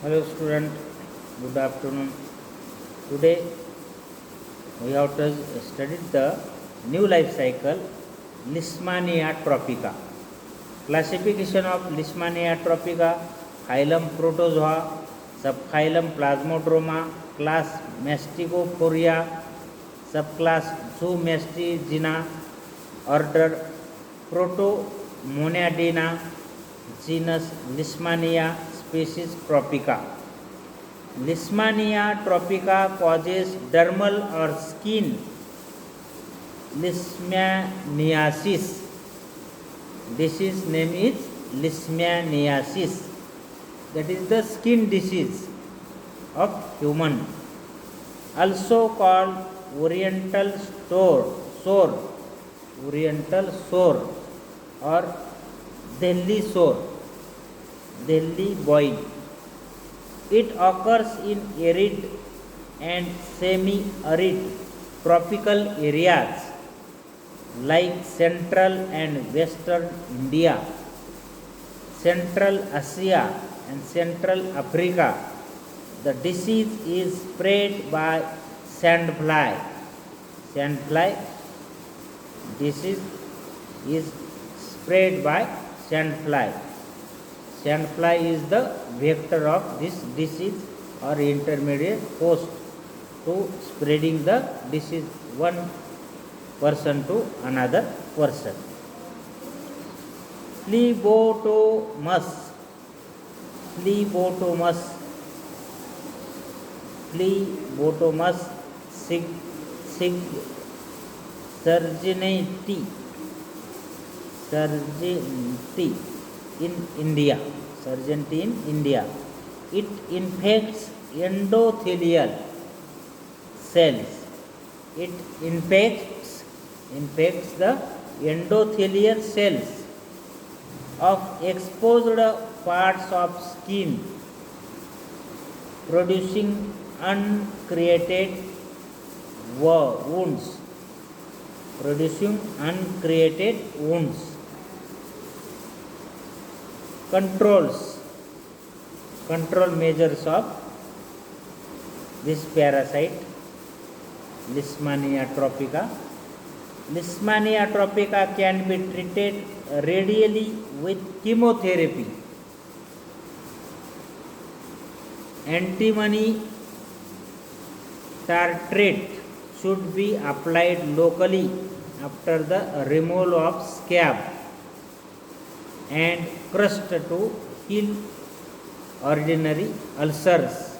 Hello student, good afternoon. Today we have to study the new life cycle Leishmania tropica. Classification of Leishmania tropica: phylum Protozoa, subphylum Plasmodroma, class Mastigophoria, subclass Zoomestigina, order Protomonadina, genus Leishmania, species Tropica. Leishmania tropica causes dermal or skin leishmaniasis. Disease name is leishmaniasis. That is the skin disease of human. Also called oriental sore, oriental sore or Delhi sore, Delhi boil. It occurs in arid and semi-arid tropical areas like central and western India, Central Asia and Central Africa. The disease is spread by sandfly. Sandfly disease is spread by sandfly. Sandfly is the vector of this disease or intermediate host to spreading the disease one person to another person. Phlebotomus, phlebotomus, phlebotomus sargentii in India, Sargenti in India. It infects endothelial cells. It infects the endothelial cells of exposed parts of skin, producing uncreated wounds. Producing uncreated wounds. Control measures of this parasite Leishmania tropica. Leishmania tropica can be treated radially with chemotherapy. Antimony tartrate should be applied locally after the removal of scab and crushed to heal ordinary ulcers.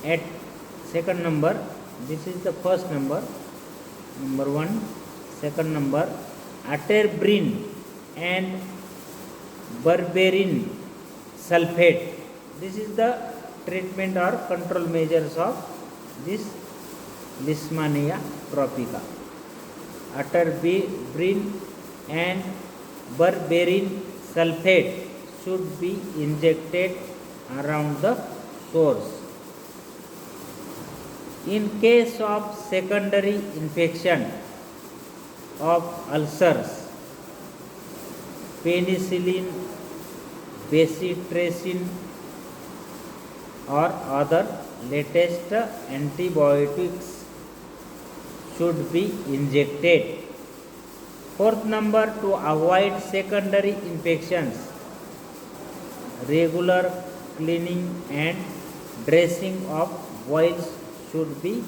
At second number, this is the first number, number 1. Second number, aterbrin and berberin sulfate. This is the treatment or control measures of this Leishmania tropica. Aterbrin and berberin sulfate should be injected around the sores. In case of secondary infection of ulcers, penicillin, bacitracin or other latest antibiotics should be injected. Fourth number, to avoid secondary infections, regular cleaning and dressing of wounds should be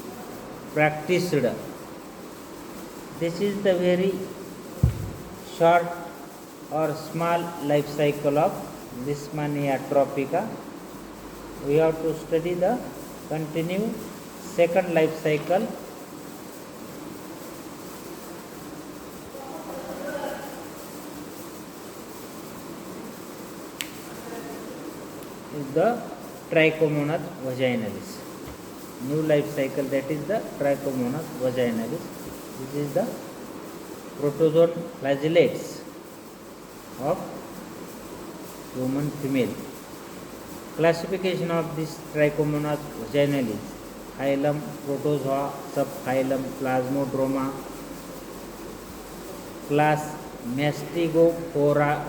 practiced. This is the very short or small life cycle of Leishmania tropica. We have to study the continue second life cycle. Is the Trichomonas vaginalis. New life cycle, that is the Trichomonas vaginalis. This is the protozoan flagellates of human female. Classification of this Trichomonas vaginalis: phylum Protozoa, subphylum Plasmodroma, class Mastigophora,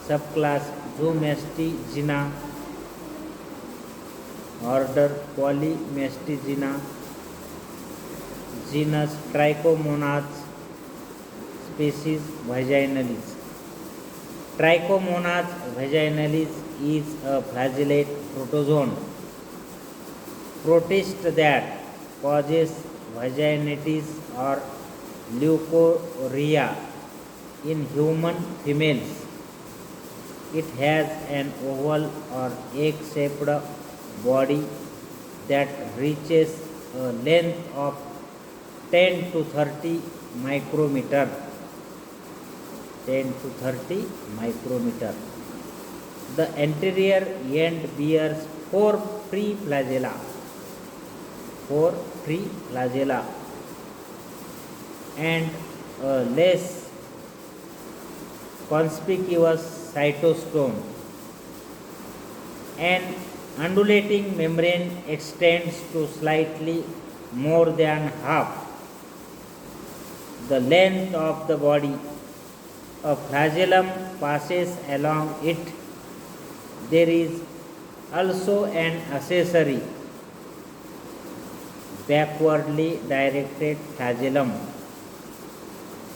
subclass Zoomastigina, order Polymastigina, genus Trichomonas, species Vaginalis. Trichomonas vaginalis is a flagellate protozoan protist that causes vaginitis or leukorrhea in human females. It has an oval or egg-shaped body that reaches a length of 10 to 30 micrometer. 10 to 30 micrometer. The anterior end bears 4 preflagella. 4 preflagella and a less conspicuous cytostome. An undulating membrane extends to slightly more than half the length of the body. A flagellum passes along it. There is also an accessory backwardly directed flagellum.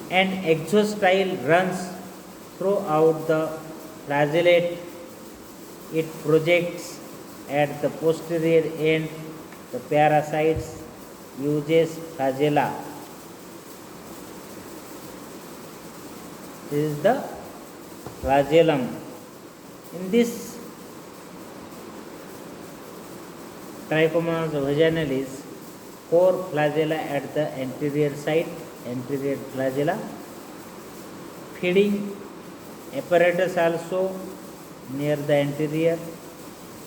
An exostyle runs throughout the flagellate. It projects at the posterior end. The parasites uses flagella. This is the flagellum. In this Trichomonas vaginalis, 4 flagella at the anterior side, anterior flagella. Feeding apparatus also near the anterior.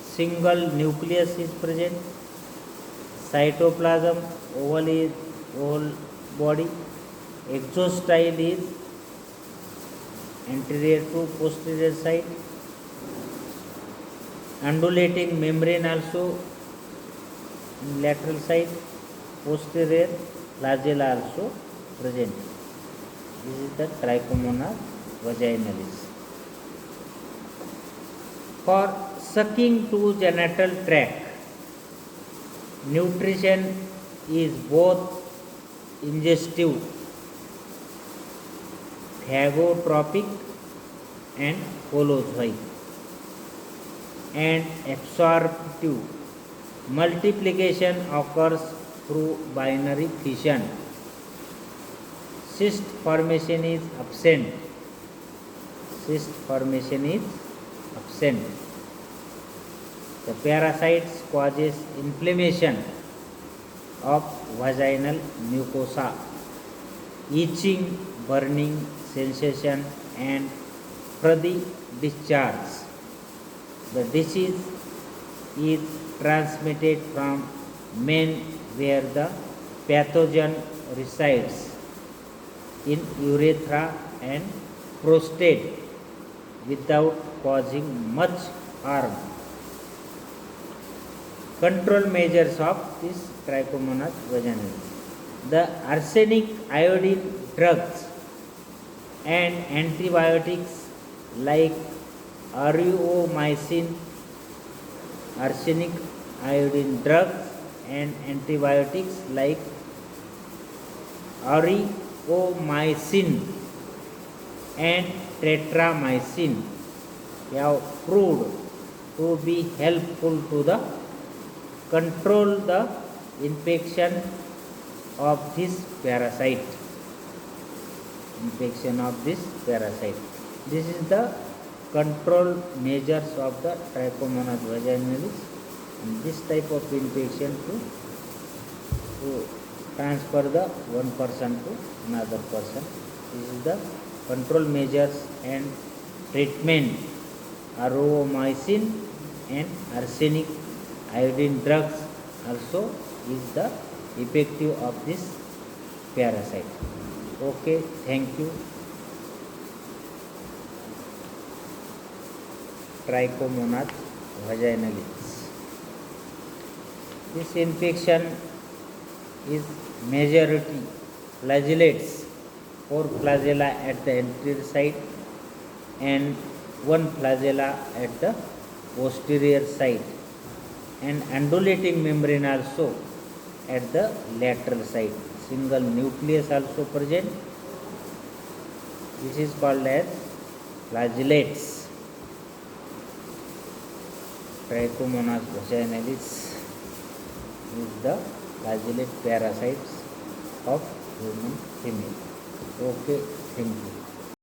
Single nucleus is present. Cytoplasm, oval body. Exostyle is anterior to posterior side. Undulating membrane also in lateral side. Posterior flagella also present. This is the Trichomonas vaginalis. For sucking to genital tract, nutrition is both ingestive, phagotropic and holozoic, and absorptive. Multiplication occurs through binary fission. Cyst formation is absent. Cyst formation is absent. The parasites causes inflammation of vaginal mucosa, itching, burning sensation and further discharge. The disease is transmitted from men where the pathogen resides in urethra and prostate without causing much harm. Control measures of this Trichomonas vaginalis. The arsenic iodine drugs and antibiotics like aureomycin, arsenic iodine drugs and antibiotics like aureomycin and tetramycin have proved to be helpful to the control the infection of this parasite. Infection of this parasite. This is the control measures of the Trichomonas vaginalis. And this type of infection to transfer the one person to another person. This is the control measures and treatment. Aureomycin and arsenic iodine drugs also is the effective of this parasite. Okay, thank you. Trichomonas vaginalis. This infection is majority flagellates, 4 flagella at the anterior side and one flagella at the posterior side and undulating membrane also at the lateral side. Single nucleus also present. This is called as flagellates. Trichomonas vaginalis is the flagellate parasites of human female. Okay, thank you.